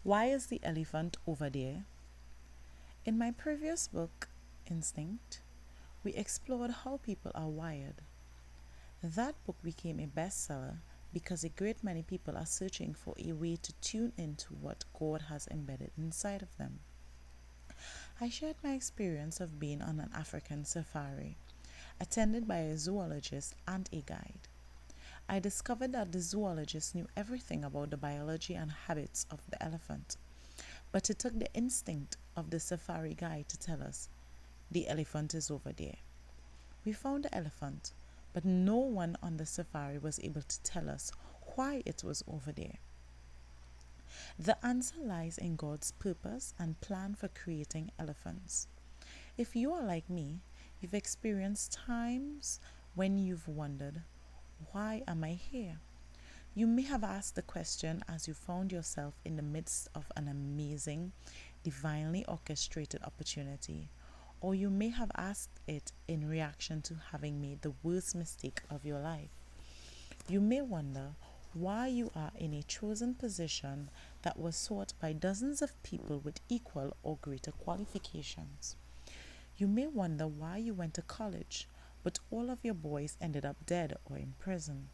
Why is the elephant over there? In my previous book, Instinct, we explored how people are wired. That book became a bestseller because a great many people are searching for a way to tune into what God has embedded inside of them. I shared my experience of being on an African safari, attended by a zoologist and a guide. I discovered that the zoologist knew everything about the biology and habits of the elephant, but it took the instinct of the safari guide to tell us, the elephant is over there. We found the elephant, but no one on the safari was able to tell us why it was over there. The answer lies in God's purpose and plan for creating elephants. If you are like me, you've experienced times when you've wondered, why am I here? You may have asked the question as you found yourself in the midst of an amazing, divinely orchestrated opportunity, or you may have asked it in reaction to having made the worst mistake of your life. You may wonder why you are in a chosen position that was sought by dozens of people with equal or greater qualifications. You may wonder why you went to college, but all of your boys ended up dead or in prison.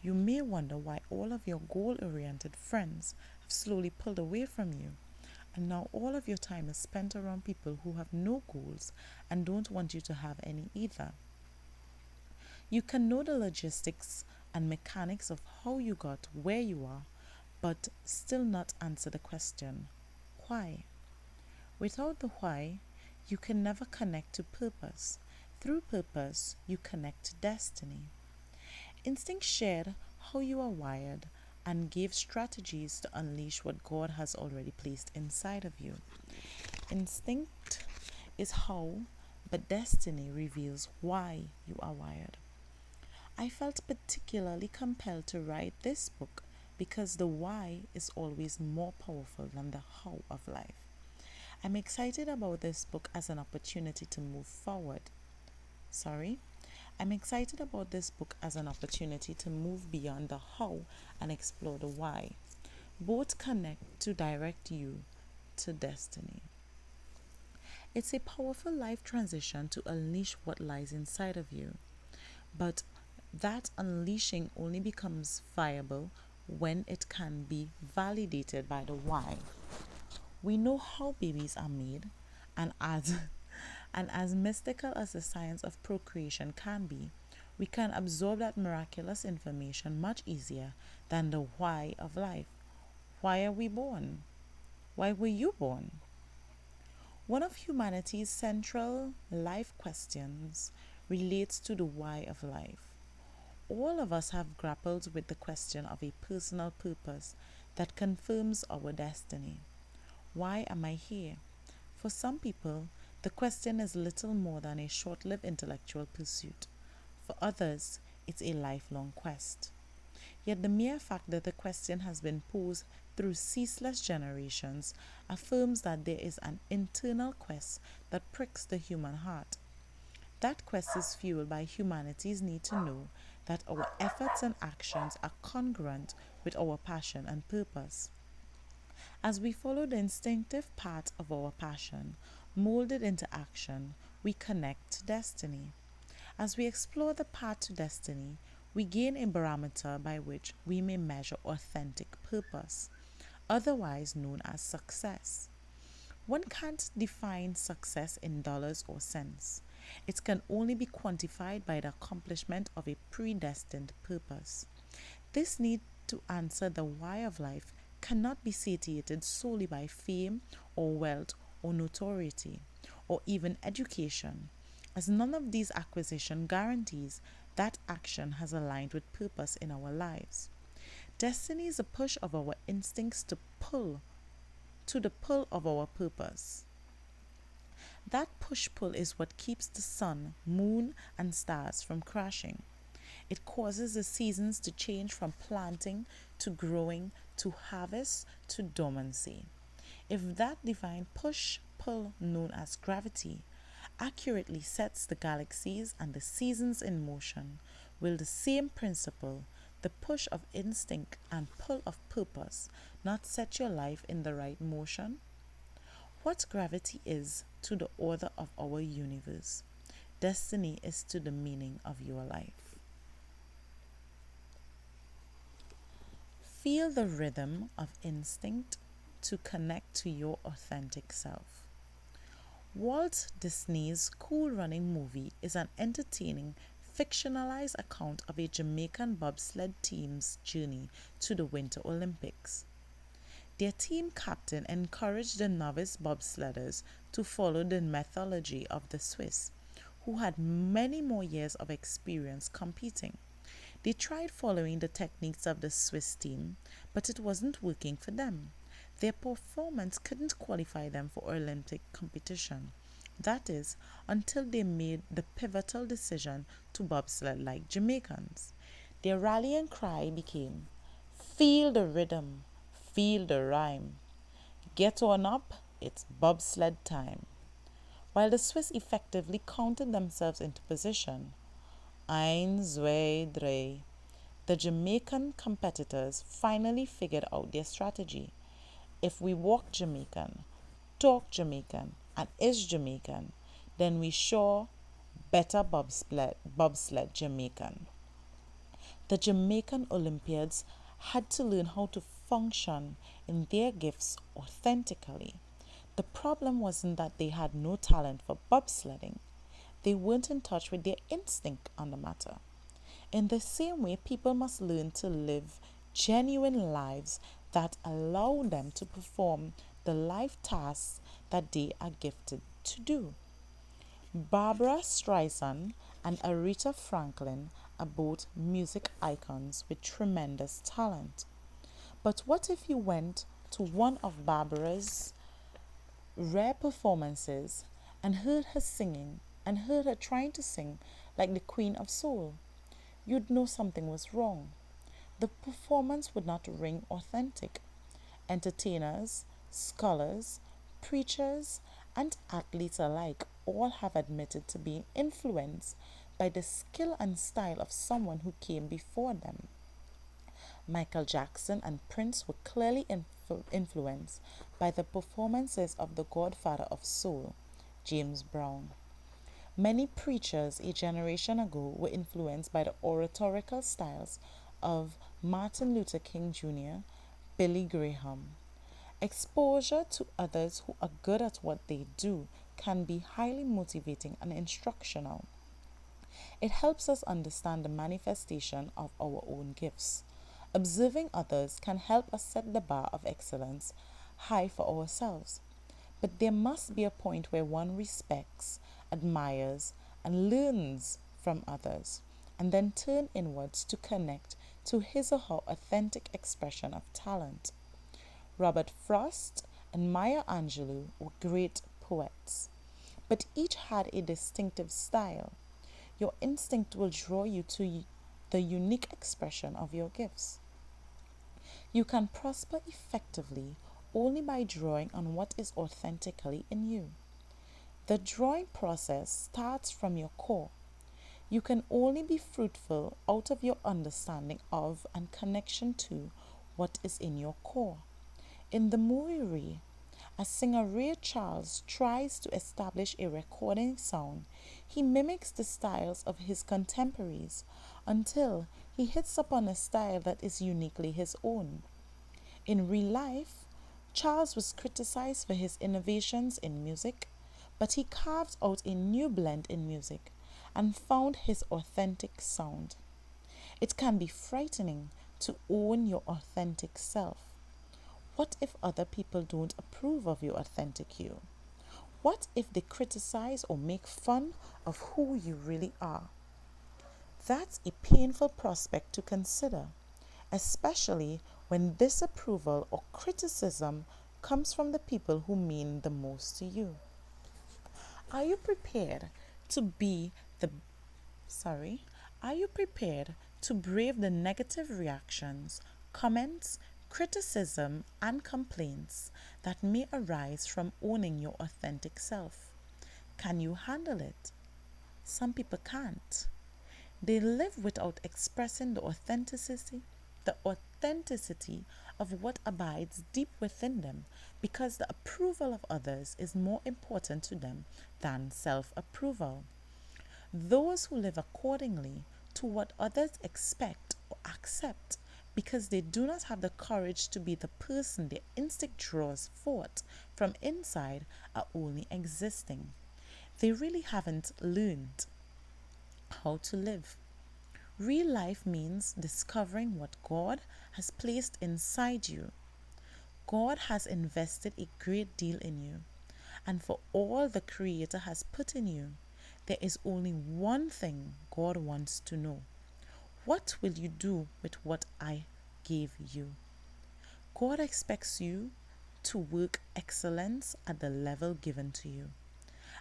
You may wonder why all of your goal-oriented friends have slowly pulled away from you, and now all of your time is spent around people who have no goals and don't want you to have any either. You can know the logistics and mechanics of how you got where you are, but still not answer the question, why? Without the why, you can never connect to purpose. Through purpose, you connect to destiny. Instinct shared how you are wired and gave strategies to unleash what God has already placed inside of you. Instinct is how, but destiny reveals why you are wired. I felt particularly compelled to write this book because the why is always more powerful than the how of life. I'm excited about this book as an opportunity to move forward. I'm excited about this book as an opportunity to move beyond the how and explore the why. Both connect to direct you to destiny. It's a powerful life transition to unleash what lies inside of you. But that unleashing only becomes viable when it can be validated by the why. We know how babies are made, and as mystical as the science of procreation can be, we can absorb that miraculous information much easier than the why of life. Why are we born? Why were you born? One of humanity's central life questions relates to the why of life. All of us have grappled with the question of a personal purpose that confirms our destiny. Why am I here? For some people, the question is little more than a short-lived intellectual pursuit. For others, it's a lifelong quest. Yet the mere fact that the question has been posed through ceaseless generations affirms that there is an internal quest that pricks the human heart. That quest is fueled by humanity's need to know that our efforts and actions are congruent with our passion and purpose. As we follow the instinctive path of our passion, molded into action, we connect to destiny. As we explore the path to destiny, we gain a barometer by which we may measure authentic purpose, otherwise known as success. One can't define success in dollars or cents. It can only be quantified by the accomplishment of a predestined purpose. This need to answer the why of life cannot be satiated solely by fame or wealth or notoriety or even education, as none of these acquisition guarantees that action has aligned with purpose in our lives. Destiny is a push of our instincts to the pull of our purpose. That push-pull is what keeps the sun, moon, and stars from crashing. It causes the seasons to change from planting to growing to harvest to dormancy. If that divine push-pull known as gravity accurately sets the galaxies and the seasons in motion, will the same principle, the push of instinct and pull of purpose not set your life in the right motion? What gravity is to the order of our universe, destiny is to the meaning of your life. Feel the rhythm of instinct to connect to your authentic self. Walt Disney's Cool Running movie is an entertaining, fictionalized account of a Jamaican bobsled team's journey to the Winter Olympics. Their team captain encouraged the novice bobsledders to follow the methodology of the Swiss, who had many more years of experience competing. They tried following the techniques of the Swiss team, but it wasn't working for them. Their performance couldn't qualify them for Olympic competition. That is, until they made the pivotal decision to bobsled like Jamaicans. Their rallying cry became, "Feel the rhythm, feel the rhyme. Get on up, it's bobsled time." While the Swiss effectively counted themselves into position, eins, zwei, drei, the Jamaican competitors finally figured out their strategy. If we walk Jamaican, talk Jamaican, and is Jamaican, then we sure better bobsled Jamaican. The Jamaican Olympiads had to learn how to function in their gifts authentically. The problem wasn't that they had no talent for bobsledding. They weren't in touch with their instinct on the matter. In the same way, people must learn to live genuine lives that allow them to perform the life tasks that they are gifted to do. Barbara Streisand and Aretha Franklin are both music icons with tremendous talent. But what if you went to one of Barbara's rare performances and heard her singing and heard her trying to sing like the Queen of Soul? You'd know something was wrong. The performance would not ring authentic. Entertainers, scholars, preachers, and athletes alike all have admitted to being influenced by the skill and style of someone who came before them. Michael Jackson and Prince were clearly influenced by the performances of the godfather of soul, James Brown. Many preachers a generation ago were influenced by the oratorical styles of Martin Luther King Jr., Billy Graham. Exposure to others who are good at what they do can be highly motivating and instructional. It helps us understand the manifestation of our own gifts. Observing others can help us set the bar of excellence high for ourselves. But there must be a point where one respects, admires, and learns from others, and then turn inwards to connect to his or her authentic expression of talent. Robert Frost and Maya Angelou were great poets, but each had a distinctive style. Your instinct will draw you to the unique expression of your gifts. You can prosper effectively only by drawing on what is authentically in you. The drawing process starts from your core. You can only be fruitful out of your understanding of and connection to what is in your core. In the movie Ray, as singer Ray Charles tries to establish a recording sound, he mimics the styles of his contemporaries until he hits upon a style that is uniquely his own. In real life, Charles was criticized for his innovations in music, but he carved out a new blend in music and found his authentic sound. It can be frightening to own your authentic self. What if other people don't approve of your authentic you? What if they criticize or make fun of who you really are? That's a painful prospect to consider, especially when disapproval or criticism comes from the people who mean the most to you. Are you prepared to brave the negative reactions, comments, criticism, and complaints that may arise from owning your authentic self? Can you handle it? Some people can't. They live without expressing the authenticity of what abides deep within them, because the approval of others is more important to them than self-approval. Those who live accordingly to what others expect or accept, because they do not have the courage to be the person their instinct draws forth from inside, are only existing. They really haven't learned how to live. Real life means discovering what God has placed inside you. God has invested a great deal in you, and for all the Creator has put in you, there is only one thing God wants to know. What will you do with what I gave you? God expects you to work excellence at the level given to you.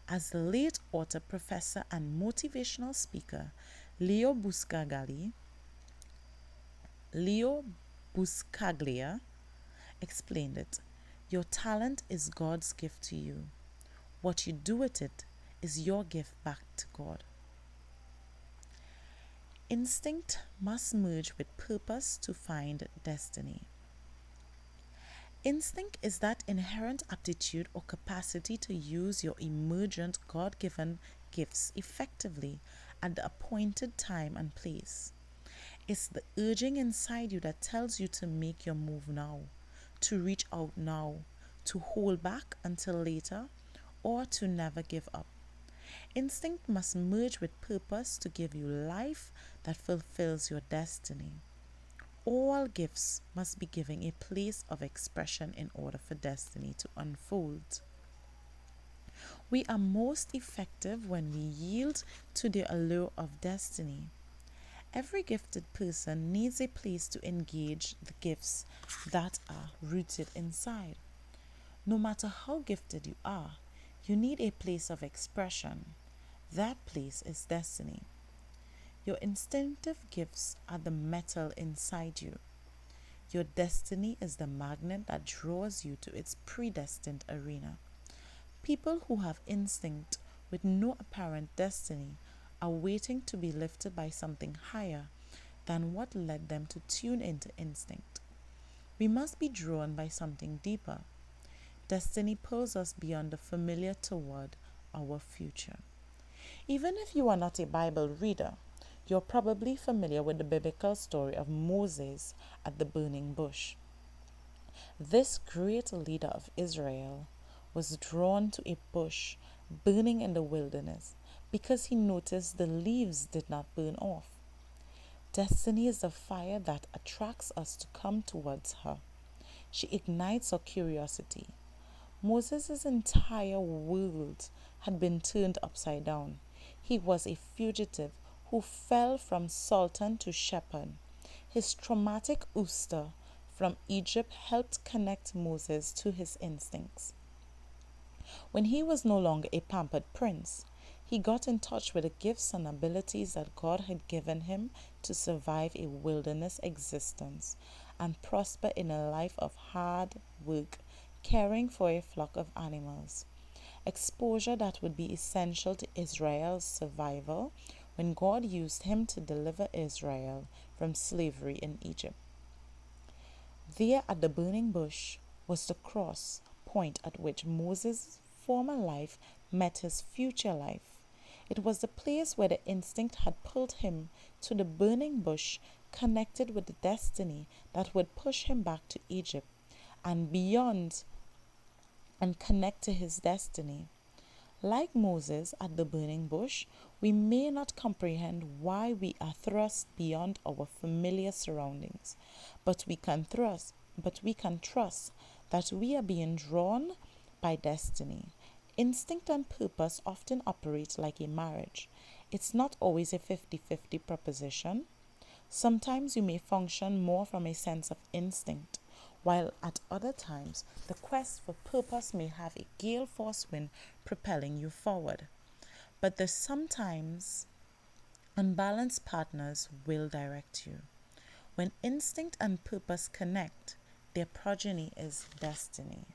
As the late author, professor, and motivational speaker Leo Buscaglia explained it, your talent is God's gift to you. What you do with it is your gift back to God. Instinct must merge with purpose to find destiny. Instinct is that inherent aptitude or capacity to use your emergent God-given gifts effectively at the appointed time and place. It's the urging inside you that tells you to make your move now, to reach out now, to hold back until later, or to never give up. Instinct must merge with purpose to give you life that fulfills your destiny. All gifts must be given a place of expression in order for destiny to unfold. We are most effective when we yield to the allure of destiny. Every gifted person needs a place to engage the gifts that are rooted inside. No matter how gifted you are, you need a place of expression. That place is destiny. Your instinctive gifts are the metal inside you. Your destiny is the magnet that draws you to its predestined arena. People who have instinct with no apparent destiny are waiting to be lifted by something higher than what led them to tune into instinct. We must be drawn by something deeper. Destiny pulls us beyond the familiar toward our future. Even if you are not a Bible reader, you're probably familiar with the biblical story of Moses at the burning bush. This great leader of Israel was drawn to a bush burning in the wilderness because he noticed the leaves did not burn off. Destiny is the fire that attracts us to come towards her. She ignites our curiosity. Moses' entire world had been turned upside down. He was a fugitive who fell from sultan to shepherd. His traumatic ouster from Egypt helped connect Moses to his instincts. When he was no longer a pampered prince, he got in touch with the gifts and abilities that God had given him to survive a wilderness existence and prosper in a life of hard work, caring for a flock of animals. Exposure that would be essential to Israel's survival when God used him to deliver Israel from slavery in Egypt. There at the burning bush was the cross point at which Moses' former life met his future life. It was the place where the instinct had pulled him to the burning bush, connected with the destiny that would push him back to Egypt and beyond and connect to his destiny. Like Moses at the burning bush, we may not comprehend why we are thrust beyond our familiar surroundings, but we can trust that we are being drawn by destiny. Instinct and purpose often operate like a marriage. It's not always a 50-50 proposition. Sometimes you may function more from a sense of instinct, while at other times the quest for purpose may have a gale force wind propelling you forward. But the sometimes unbalanced partners will direct you. When instinct and purpose connect, their progeny is destiny.